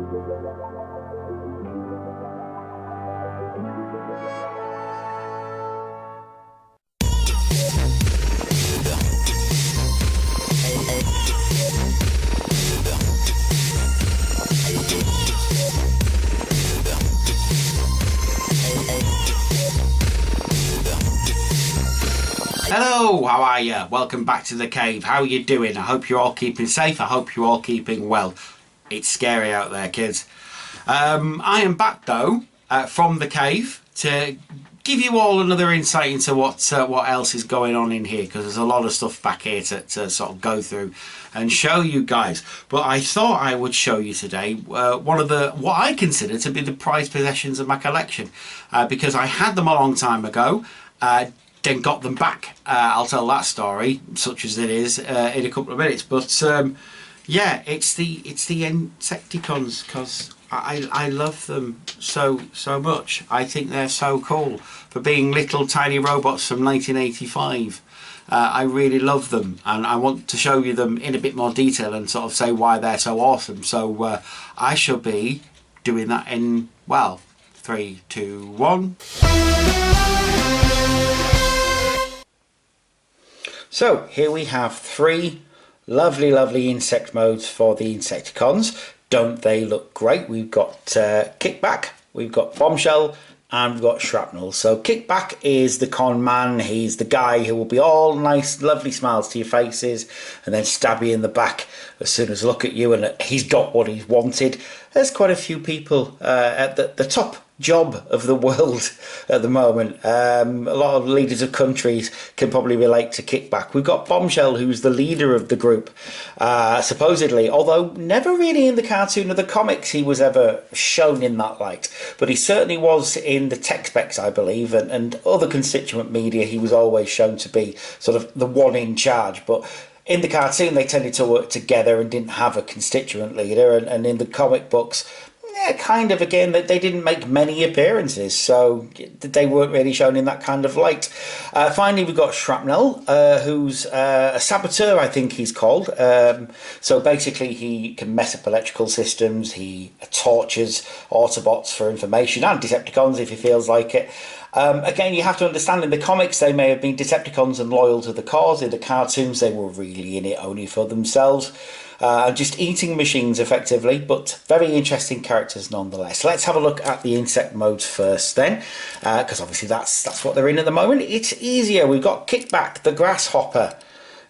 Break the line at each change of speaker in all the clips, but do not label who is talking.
Hello, how are you? Welcome back to the cave. How are you doing? I hope you're all keeping safe. I hope you're all keeping well. It's scary out there, kids. I am back though from the cave to give you all another insight into what else is going on in here, because there's a lot of stuff back here to sort of go through and show you guys. But I thought I would show you today one of what I consider to be the prized possessions of my collection, because I had them a long time ago. Then got them back. I'll tell that story, such as it is, in a couple of minutes. But yeah, it's the Insecticons, because I love them so much. I think they're so cool for being little tiny robots from 1985. I really love them, and I want to show you them in a bit more detail and sort of say why they're so awesome. So I shall be doing that in, well, 3, 2, 1. So here we have 3 lovely insect modes for the Insecticons. Don't they look great? We've got Kickback, we've got Bombshell, and we've got Shrapnel. So Kickback is the con man. He's the guy who will be all nice, lovely smiles to your faces and then stab you in the back as soon as look at you, and he's got what he's wanted. There's quite a few people at the top job of the world at the moment. A lot of leaders of countries can probably relate to Kickback. We've got Bombshell, who's the leader of the group, supposedly, although never really in the cartoon or the comics he was ever shown in that light, but he certainly was in the tech specs, I believe, and other constituent media. He was always shown to be sort of the one in charge, but in the cartoon they tended to work together and didn't have a constituent leader, and in the comic books, yeah, kind of, again, that they didn't make many appearances, so they weren't really shown in that kind of light. Finally, we've got Shrapnel, who's a saboteur, I think he's called. So basically, he can mess up electrical systems, he tortures Autobots for information, and Decepticons if he feels like it. Again, you have to understand, in the comics they may have been Decepticons and loyal to the cause. In the cartoons they were really in it only for themselves. Just eating machines effectively, but very interesting characters nonetheless. Let's have a look at the insect modes first then, because obviously that's what they're in at the moment. It's easier. We've got Kickback, the grasshopper,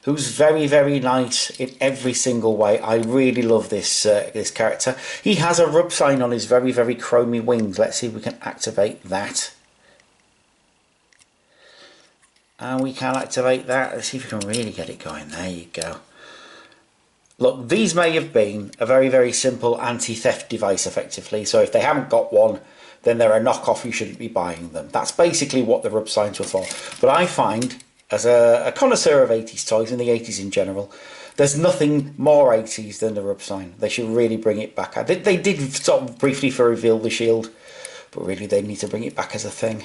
who's very nice in every single way. I really love this this character. He has a rub sign on his very chromy wings. Let's see if we can activate that. And we can activate that. Let's see if we can really get it going. There you go. Look, these may have been a very simple anti-theft device effectively, so if they haven't got one, then they're a knockoff, you shouldn't be buying them. That's basically what the rub signs were for. But I find, as a connoisseur of 80s toys, and the 80s in general, there's nothing more 80s than the rub sign. They should really bring it back. They did sort of briefly for Reveal the Shield, but really they need to bring it back as a thing.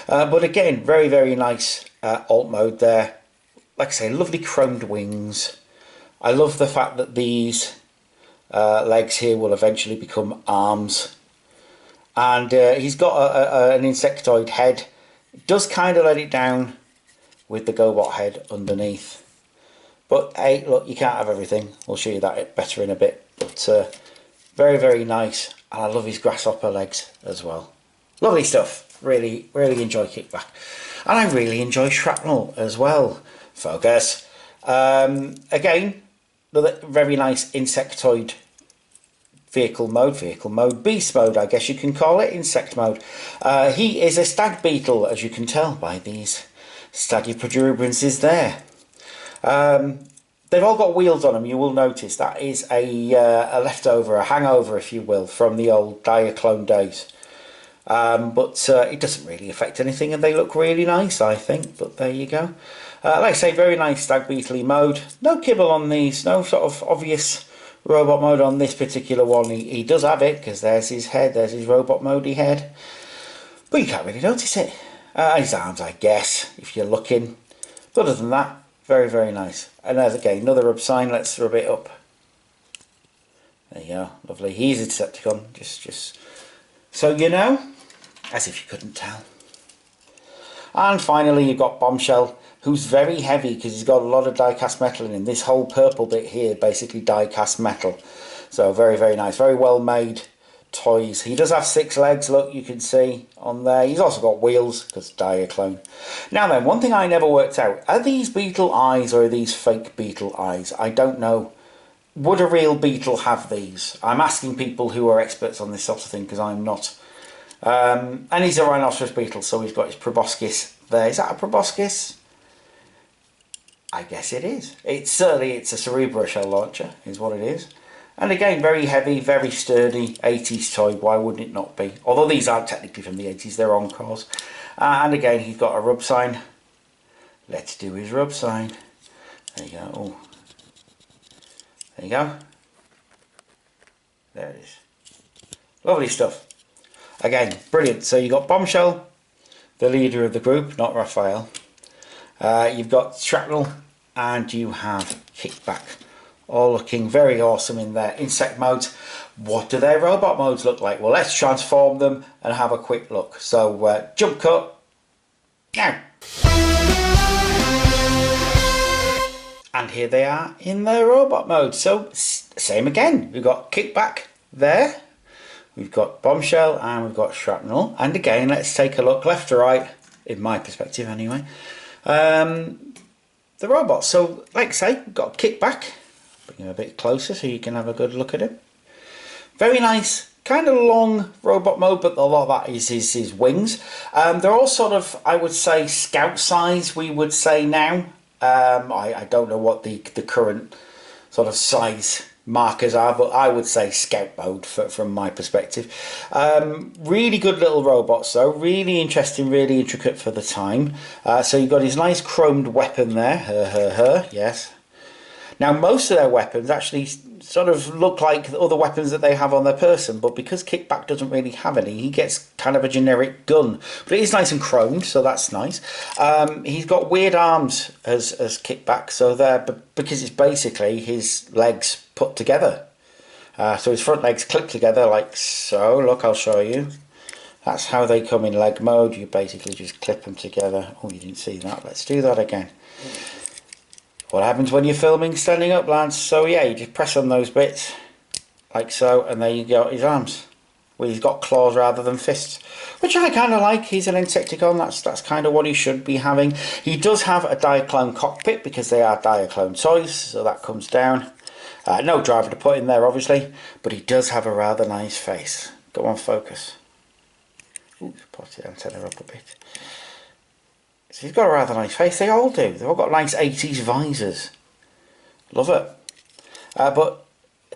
But again, very nice alt mode there. Like I say, lovely chromed wings. I love the fact that these legs here will eventually become arms. And he's got an insectoid head. It does kind of let it down with the GoBot head underneath. But hey, look, you can't have everything. We'll show you that better in a bit. But very nice. And I love his grasshopper legs as well. Lovely stuff. Really enjoy Kickback. And I really enjoy Shrapnel as well. Focus. Again, another very nice insectoid vehicle mode, beast mode, I guess you can call it, insect mode. He is a stag beetle, as you can tell by these staggy protuberances there. They've all got wheels on them, you will notice. That is a leftover, a hangover, if you will, from the old Diaclone days. But it doesn't really affect anything, and they look really nice, I think. But there you go. Like I say, very nice stag beetle mode. No kibble on these, no sort of obvious robot mode on this particular one. He does have it, because there's his head, there's his robot modey head. But you can't really notice it. His arms, I guess, if you're looking. But other than that, very nice. And there's again another rub sign. Let's rub it up. There you go, lovely. He's a Decepticon, just so you know, as if you couldn't tell. And finally you've got Bombshell, who's very heavy because he's got a lot of die-cast metal in him. This whole purple bit here, basically die-cast metal. So very, very nice, very well made toys. He does have 6 legs, look, you can see on there. He's also got wheels because Diaclone. Now then, one thing I never worked out, are these beetle eyes or are these fake beetle eyes? I don't know. Would a real beetle have these? I'm asking people who are experts on this sort of thing because I'm not. And he's a rhinoceros beetle, so he's got his proboscis there. Is that a proboscis? I guess it is. It's a Cerebro shell launcher, is what it is. And again, very heavy, very sturdy, 80s toy. Why wouldn't it not be? Although these aren't technically from the 80s, they're Encores. And again, he's got a rub sign. Let's do his rub sign. There you go. Oh. There you go. There it is. Lovely stuff. Again, brilliant. So you've got Bombshell, the leader of the group, not Raphael. You've got Shrapnel, and you have Kickback. All looking very awesome in their insect modes. What do their robot modes look like? Well, let's transform them and have a quick look. So jump cut now. And here they are in their robot mode. So same again. We've got Kickback there. We've got Bombshell and we've got Shrapnel. And again, let's take a look left to right, in my perspective anyway. The robot. So, like I say, we've got Kickback. Bring him a bit closer so you can have a good look at him. Very nice, kind of long robot mode, but a lot of that is his wings. They're all sort of, I would say, scout size, we would say now. I don't know what the current sort of size markers are, but I would say scout mode from my perspective. Really good little robots though, really interesting, really intricate for the time. So you've got his nice chromed weapon there, yes. Now most of their weapons actually sort of look like the other weapons that they have on their person, but because Kickback doesn't really have any, he gets kind of a generic gun. But it is nice and chromed, so that's nice. He's got weird arms as Kickback, so they're, because it's basically his legs put together. So his front legs clip together like so. Look, I'll show you. That's how they come in leg mode. You basically just clip them together. Oh, you didn't see that. Let's do that again. What happens when you're filming standing up, lads? So yeah, you just press on those bits like so, and there you go, his arms. Well, he's got claws rather than fists, which I kind of like. He's an Insecticon. That's kind of what he should be having. He does have a Diaclone cockpit because they are Diaclone toys, so that comes down. No driver to put in there, obviously, but he does have a rather nice face. Go on, focus. Ooh, put the antenna up a bit. So he's got a rather nice face. They all do. They've all got nice 80s visors. Love it. But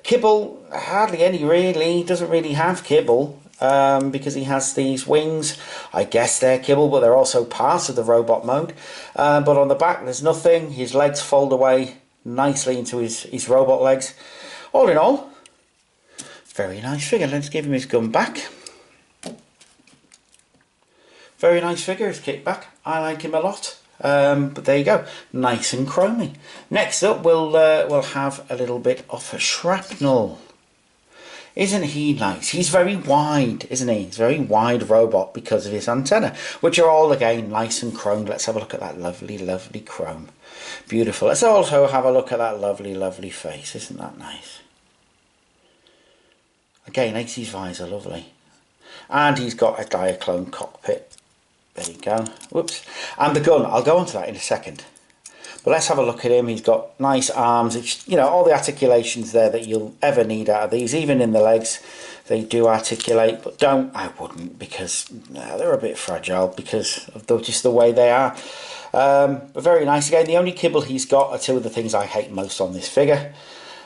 Kibble, hardly any really. He doesn't really have Kibble because he has these wings. I guess they're Kibble, but they're also part of the robot mode. But on the back, there's nothing. His legs fold away nicely into his robot legs. All in all, very nice figure. Let's give him his gun back. Very nice figure, his Kickback. I like him a lot. But there you go, nice and chromy. Next up, we'll have a little bit of a Shrapnel. Isn't he nice? He's very wide, isn't he? He's a very wide robot because of his antenna, which are all again nice and chromed. Let's have a look at that lovely, lovely chrome. Beautiful. Let's also have a look at that lovely, lovely face. Isn't that nice? Again, 80s visor, lovely. And he's got a Diaclone cockpit. There you go. Whoops. And the gun, I'll go on to that in a second. But let's have a look at him. He's got nice arms. It's, you know, all the articulations there that you'll ever need out of these. Even in the legs, they do articulate. But I wouldn't, because they're a bit fragile because of just the way they are. But very nice. Again, the only kibble he's got are two of the things I hate most on this figure.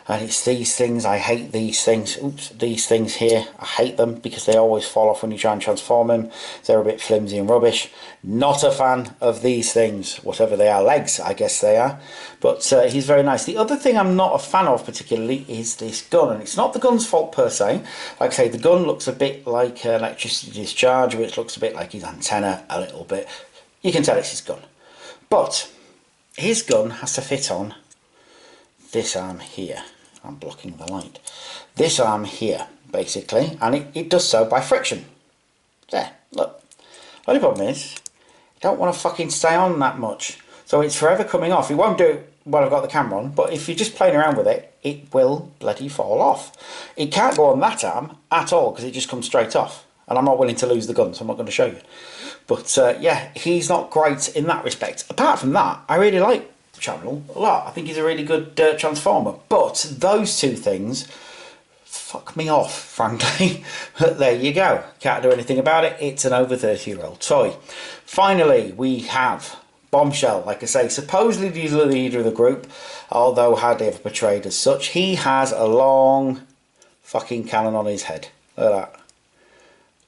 And it's these things. I hate these things. Oops, these things here. I hate them because they always fall off when you try and transform them. They're a bit flimsy and rubbish. Not a fan of these things, whatever they are. Legs, I guess they are. But he's very nice. The other thing I'm not a fan of particularly is this gun. And it's not the gun's fault per se. Like I say, the gun looks a bit like electricity discharge, which looks a bit like his antenna a little bit. You can tell it's his gun. But his gun has to fit on this arm here. I'm blocking the light. This arm here, basically, and it does so by friction. There, look. Only problem is, you don't want to fucking stay on that much. So it's forever coming off. It won't do it while I've got the camera on, but if you're just playing around with it, it will bloody fall off. It can't go on that arm at all because it just comes straight off. And I'm not willing to lose the gun, so I'm not going to show you. But yeah, he's not great in that respect. Apart from that, I really like Channel a lot. I think he's a really good transformer. But those two things fuck me off, frankly. But there you go. Can't do anything about it. It's an over 30-year-old toy. Finally, we have Bombshell. Like I say, supposedly he's the leader of the group, although hardly ever portrayed as such. He has a long fucking cannon on his head. Look at that.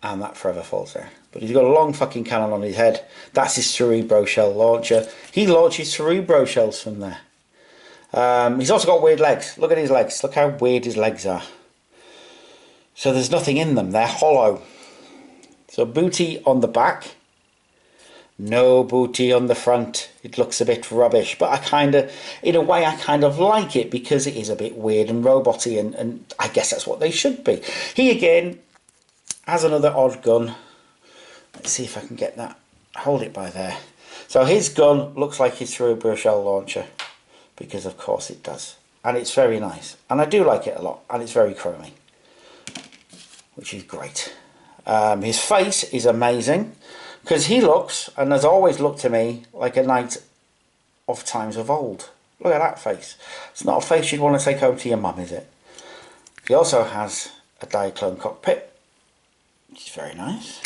And that forever falls there. But he's got a long fucking cannon on his head. That's his Cerebro shell launcher. He launches Cerebro shells from there. He's also got weird legs. Look at his legs. Look how weird his legs are. So there's nothing in them. They're hollow. So booty on the back. No booty on the front. It looks a bit rubbish. But I kind of, in a way, I kind of like it because it is a bit weird and roboty. And I guess that's what they should be. He, again, has another odd gun. Let's see if I can get that. Hold it by there. So his gun looks like his Cerebro shell launcher. Because of course it does. And it's very nice. And I do like it a lot. And it's very chromy. Which is great. His face is amazing. Because he looks, and has always looked to me, like a knight of times of old. Look at that face. It's not a face you'd want to take home to your mum, is it? He also has a diaclone cockpit. Which is very nice.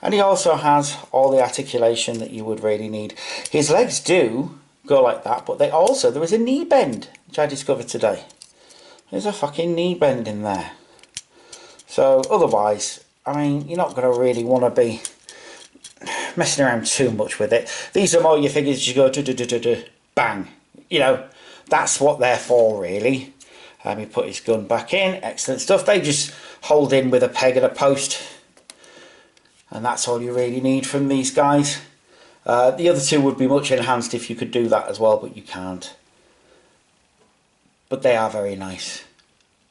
And he also has all the articulation that you would really need. His legs do go like that, but they also, there is a knee bend, which I discovered today. There's a fucking knee bend in there. So otherwise, I mean, you're not going to really want to be messing around too much with it. These are more your figures, you go bang. You know, that's what they're for really. He put his gun back in, excellent stuff. They just hold in with a peg and a post. And that's all you really need from these guys. The other two would be much enhanced if you could do that as well, but you can't. But they are very nice.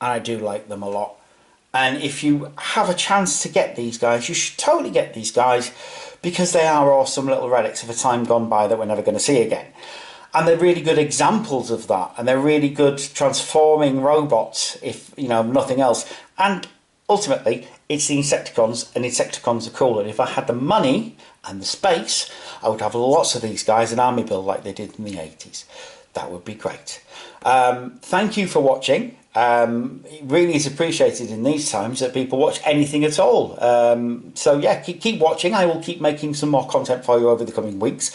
And I do like them a lot. And if you have a chance to get these guys, you should totally get these guys because they are awesome little relics of a time gone by that we're never going to see again. And they're really good examples of that. And they're really good transforming robots, if, you know, nothing else. And ultimately, it's the Insecticons, and Insecticons are cool. And if I had the money and the space, I would have lots of these guys in army build like they did in the 80s. That would be great. Thank you for watching. It really is appreciated in these times that people watch anything at all. So yeah, keep watching. I will keep making some more content for you over the coming weeks.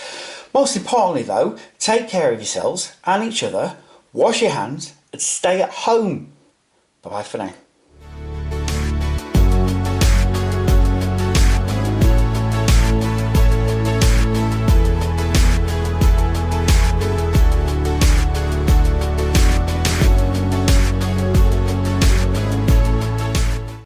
Most importantly though, take care of yourselves and each other, wash your hands and stay at home. Bye bye for now.